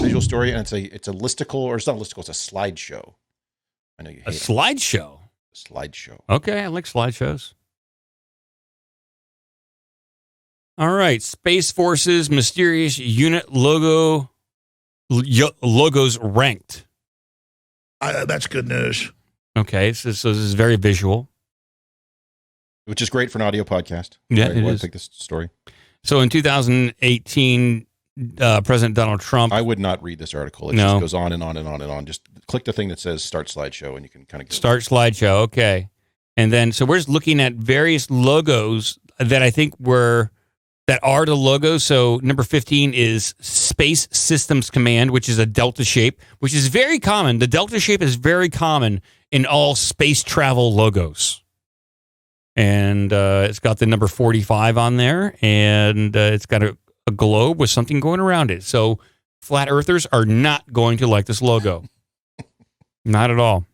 Visual story, and it's a listicle, or it's not a listicle, it's a slideshow. I know you hate a slideshow. A slideshow. Okay, I like slideshows. All right, Space Force's mysterious unit logos ranked. That's good news. Okay, so this is very visual. Which is great for an audio podcast. Yeah, it is. Take this story. So in 2018, President Donald Trump... I would not read this article. It just goes on and on and on and on. Just click the thing that says Start Slideshow, and you can kind of... Start Slideshow, okay. And then, so we're just looking at various logos that I think that are the logos. So number 15 is Space Systems Command, which is a delta shape, which is very common. The delta shape is very common in all space travel logos. And it's got the number 45 on there, and it's got a globe with something going around it. So flat earthers are not going to like this logo. Not at all.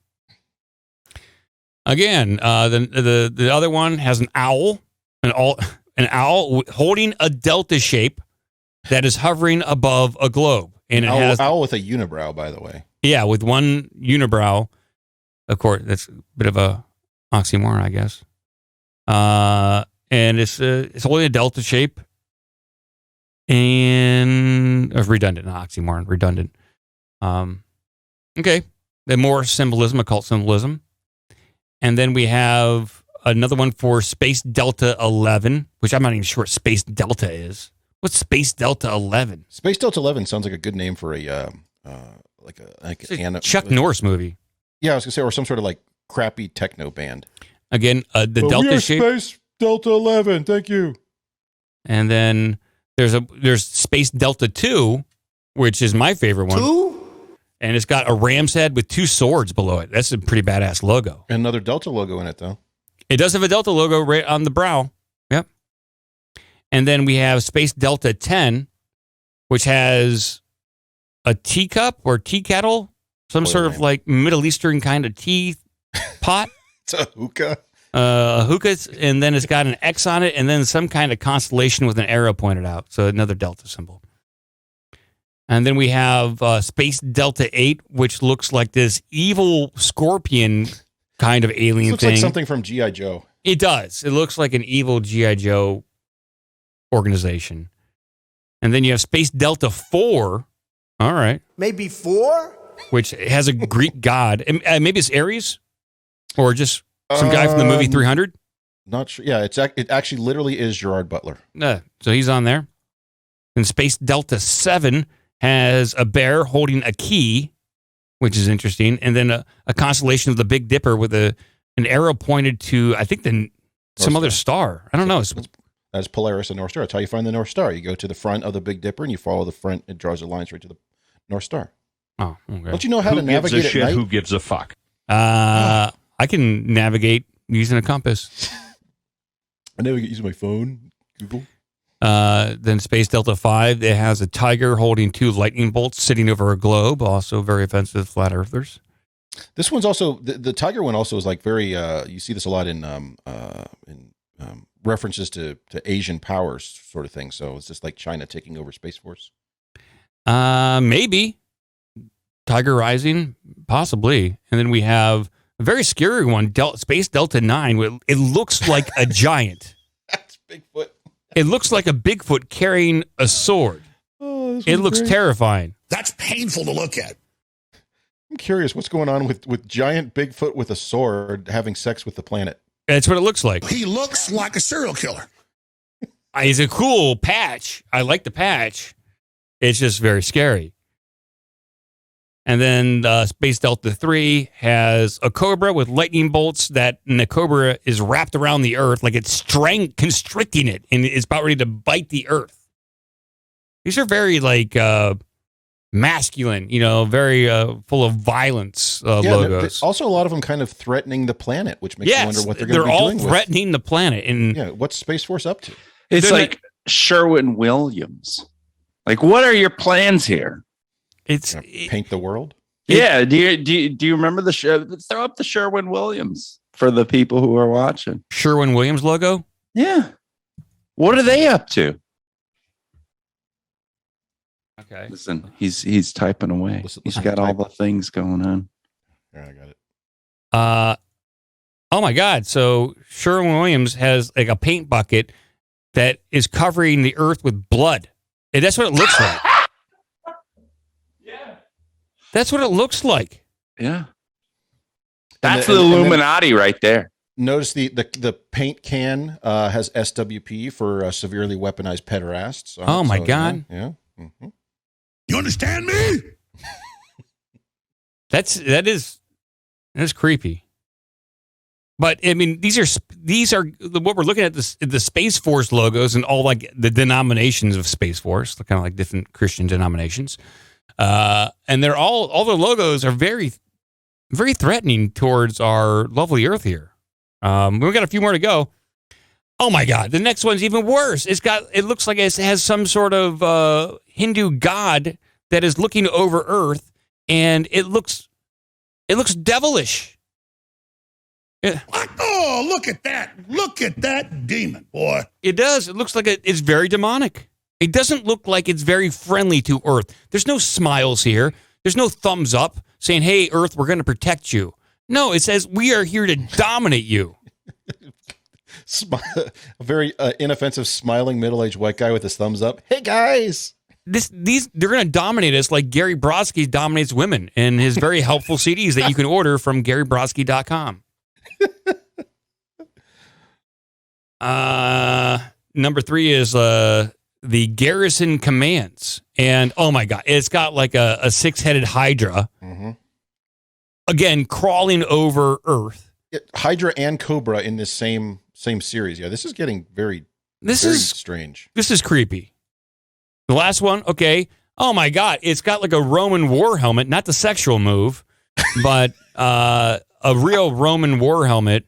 Again, the other one has an owl, an owl holding a delta shape that is hovering above a globe, and it has owl with a unibrow, by the way. Yeah, with one unibrow. Of course, that's a bit of a oxymoron, I guess. And it's holding a delta shape, and redundant, not oxymoron, redundant. Okay, then more symbolism, occult symbolism. And then we have another one for Space Delta 11, which I'm not even sure what Space Delta is. What's Space Delta 11? Space Delta 11 sounds like a good name for a Chuck Norris movie. Yeah, I was gonna say, or some sort of like crappy techno band. Again, the delta shape. Space Delta 11, thank you. And then there's Space Delta 2, which is my favorite one. 2? And it's got a ram's head with two swords below it. That's a pretty badass logo. Another Delta logo in it, though. It does have a Delta logo right on the brow. Yep. And then we have Space Delta 10, which has a teacup or tea kettle, some sort of like Middle Eastern kind of tea pot. It's a hookah. Hookahs, and then it's got an X on it, and then some kind of constellation with an arrow pointed out. So another Delta symbol. And then we have Space Delta 8, which looks like this evil scorpion kind of alien looks thing. Looks like something from G.I. Joe. It does. It looks like an evil G.I. Joe organization. And then you have Space Delta 4. All right. Maybe 4? Which has a Greek god. Maybe it's Ares? Or just some guy from the movie 300? Not sure. Yeah, it actually literally is Gerard Butler. So he's on there. And Space Delta 7 has a bear holding a key, which is interesting. And then a constellation of the Big Dipper with an arrow pointed to, I think, some other star. I don't know. That's Polaris and North Star. That's how you find the North Star. You go to the front of the Big Dipper and you follow the front. It draws the lines right to the North Star. Oh, okay. Don't you know how to navigate at night? Who gives a fuck? I can navigate using a compass. I navigate using my phone, Google. Then Space Delta 5, it has a tiger holding two lightning bolts sitting over a globe, also very offensive to flat earthers. This one's also, the tiger one also is like very, you see this a lot in references to Asian powers sort of thing. So it's just like China taking over Space Force. Maybe. Tiger Rising, possibly. And then we have a very scary one, Space Delta 9. It looks like a giant. That's Bigfoot. It looks like a Bigfoot carrying a sword. Oh, it looks terrifying. That's painful to look at. I'm curious what's going on with giant Bigfoot with a sword having sex with the planet. That's what it looks like. He looks like a serial killer. It's a cool patch. I like the patch. It's just very scary. And then Space Delta 3 has a cobra with lightning bolts and the cobra is wrapped around the earth like it's constricting it, and it's about ready to bite the earth. These are very masculine, very full of violence logos. Also, a lot of them kind of threatening the planet, which makes you wonder what they're going to be doing. They're all threatening the planet. And what's Space Force up to? It's like Sherwin-Williams. Like, what are your plans here? Paint the world. Yeah. Do you remember the show? Let's throw up the Sherwin-Williams for the people who are watching. Sherwin-Williams logo? Yeah. What are they up to? Okay. Listen, he's typing away. He's got all the things going on. All right, I got it. Oh my God. So Sherwin-Williams has like a paint bucket that is covering the earth with blood. And that's what it looks like. Yeah. That's what it looks like. Yeah. That's the Illuminati right there. Notice the paint can has SWP for severely weaponized pederasts. Oh my God. Yeah. Mm-hmm. You understand me? That is creepy. But I mean, these are what we're looking at, the Space Force logos and all like the denominations of Space Force, kind of like different Christian denominations. And they're all the logos are very, very threatening towards our lovely Earth here. We've got a few more to go. Oh my God, the next one's even worse. It looks like it has some sort of Hindu god that is looking over Earth, and it looks devilish. Yeah. Oh, look at that. Look at that demon, boy. It does. It looks like it's very demonic. It doesn't look like it's very friendly to Earth. There's no smiles here. There's no thumbs up saying, hey, Earth, we're going to protect you. No, it says we are here to dominate you. A very inoffensive, smiling middle-aged white guy with his thumbs up. Hey, guys. They're going to dominate us like Gary Brodsky dominates women in his very helpful CDs that you can order from GaryBrodsky.com. Number 3 is the garrison commands, and oh my God, it's got like a 6-headed hydra, again crawling over Earth. Hydra and Cobra in this same series. Yeah, this is getting very strange. This is creepy. The last one, okay. Oh my God, it's got like a Roman war helmet, not the sexual move, but a real Roman war helmet.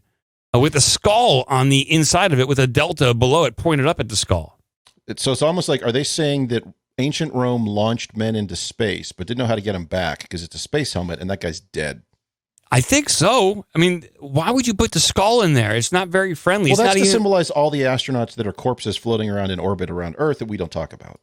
With a skull on the inside of it with a delta below it pointed up at the skull. So it's almost like, are they saying that ancient Rome launched men into space but didn't know how to get them back because it's a space helmet and that guy's dead? I think so. I mean, why would you put the skull in there? It's not very friendly. Well, it's that's not to symbolize all the astronauts that are corpses floating around in orbit around Earth that we don't talk about.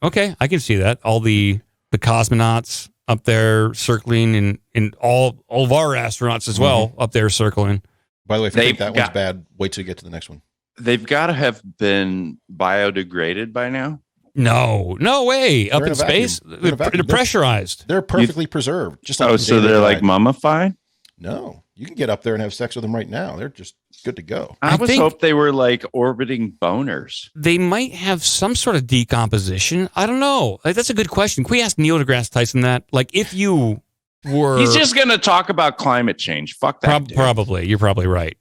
Okay, I can see that. All the cosmonauts up there circling and all of our astronauts as well up there circling. By the way, if you think that one's bad, wait till you get to the next one. They've got to have been biodegraded by now. No way. Up in space, they're pressurized. They're perfectly preserved. Just like so they're like mummified? No, you can get up there and have sex with them right now. They're just good to go. I would hope they were like orbiting boners. They might have some sort of decomposition. I don't know. Like, that's a good question. Can we ask Neil deGrasse Tyson that? Like, if you were... He's just going to talk about climate change. Fuck that. Probably. You're probably right.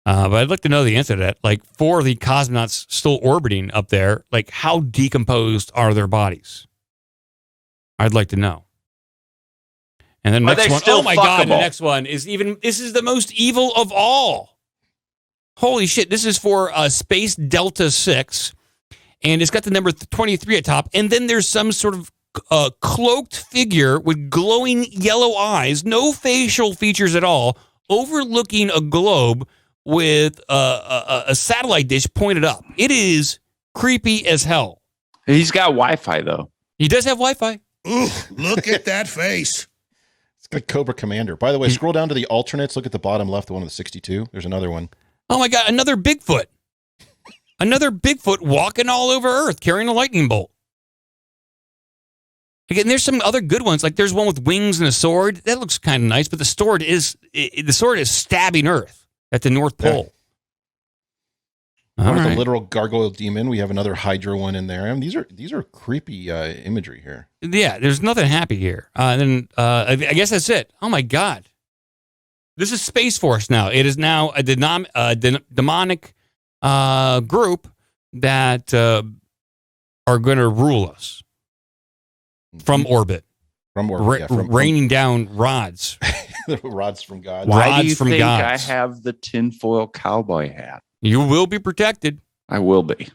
But I'd like to know the answer to that. Like, for the cosmonauts still orbiting up there, like, how decomposed are their bodies? I'd like to know. And then the next one, oh my God, the next one is this is the most evil of all. Holy shit, this is for Space Delta 6, and it's got the number 23 at top, and then there's some sort of cloaked figure with glowing yellow eyes, no facial features at all, overlooking a globe with a satellite dish pointed up. It is creepy as hell. He's got Wi-Fi, though. He does have Wi-Fi. Ooh, look at that face. It's like Cobra Commander. By the way, scroll down to the alternates. Look at the bottom left, the one with the 62. There's another one. Oh my God, another Bigfoot. Another Bigfoot walking all over Earth carrying a lightning bolt. Again, there's some other good ones. Like there's one with wings and a sword. That looks kind of nice, but the sword is stabbing Earth at the North Pole. Yeah. One with a literal gargoyle demon. We have another Hydra one in there. I mean, these are creepy imagery here. Yeah, there's nothing happy here. And then I guess that's it. Oh my God, this is Space Force now. It is now a demonic group that are going to rule us from orbit. From orbit, raining down rods. Rods from God. Why do you think I have the tinfoil cowboy hat? You will be protected. I will be.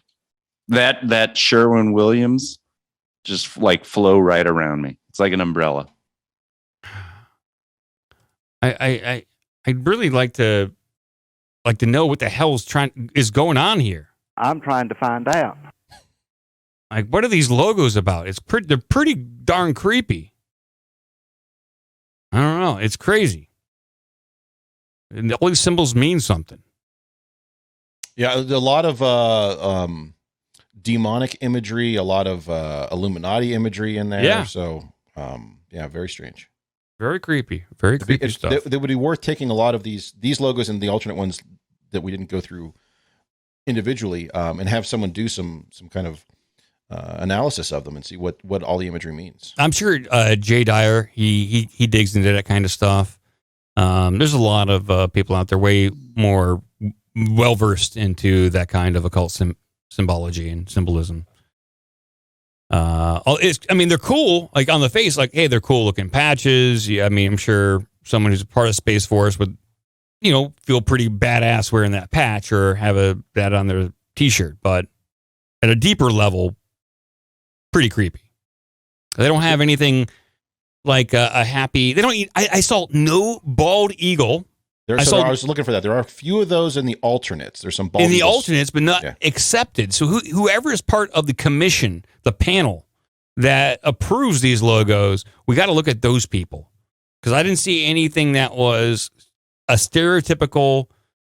That Sherwin-Williams just like flow right around me. It's like an umbrella. I'd really like to know what the hell is going on here. I'm trying to find out. Like, what are these logos about? They're pretty darn creepy. I don't know. It's crazy. And all these symbols mean something. Yeah, a lot of demonic imagery, a lot of Illuminati imagery in there. Yeah. So, very strange. Very creepy. Very creepy stuff. It would be worth taking a lot of these logos and the alternate ones that we didn't go through individually, and have someone do some kind of analysis of them and see what all the imagery means. I'm sure Jay Dyer, he digs into that kind of stuff. There's a lot of people out there way more well-versed into that kind of occult symbology and symbolism. They're cool, like on the face, like, hey, they're cool looking patches. Yeah, I mean, I'm sure someone who's a part of Space Force would, feel pretty badass wearing that patch or have that on their t-shirt. But at a deeper level, pretty creepy. They don't have anything like a happy, they don't eat, I saw no bald eagle. I was looking for that. There are a few of those in the alternates. There's some bald in the eagles. alternates, but not accepted. So whoever is part of the commission, the panel that approves these logos, we got to look at those people, because I didn't see anything that was a stereotypical,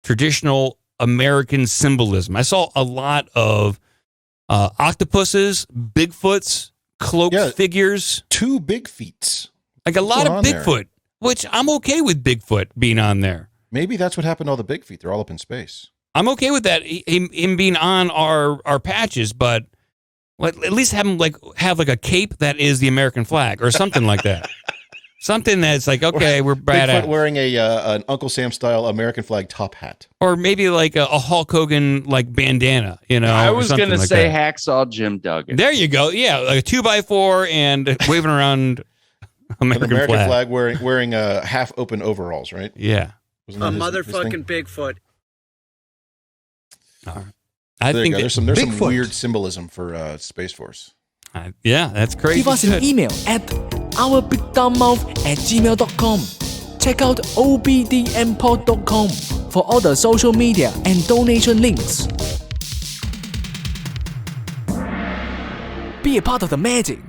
traditional American symbolism. I saw a lot of octopuses, Bigfoots, cloaked figures, 2 big feet, like a lot of Bigfoot. Which I'm okay with Bigfoot being on there. Maybe that's what happened to all the big feet. They're all up in space. I'm okay with that, him being on our patches, but at least have him have a cape that is the American flag or something like that. Something that's like, okay, we're badass. Bigfoot wearing an Uncle Sam style American flag top hat, or maybe like a Hulk Hogan bandana. I was going to say Hacksaw Jim Duggan. There you go. Yeah, like a 2x4 and waving around. American flag wearing half open overalls, right? Yeah. Motherfucking Bigfoot. All right. I think there's some weird symbolism for Space Force. That's crazy. Give us an email at ourbigdumbmouth@gmail.com. Check out obdmpod.com for all the social media and donation links. Be a part of the magic.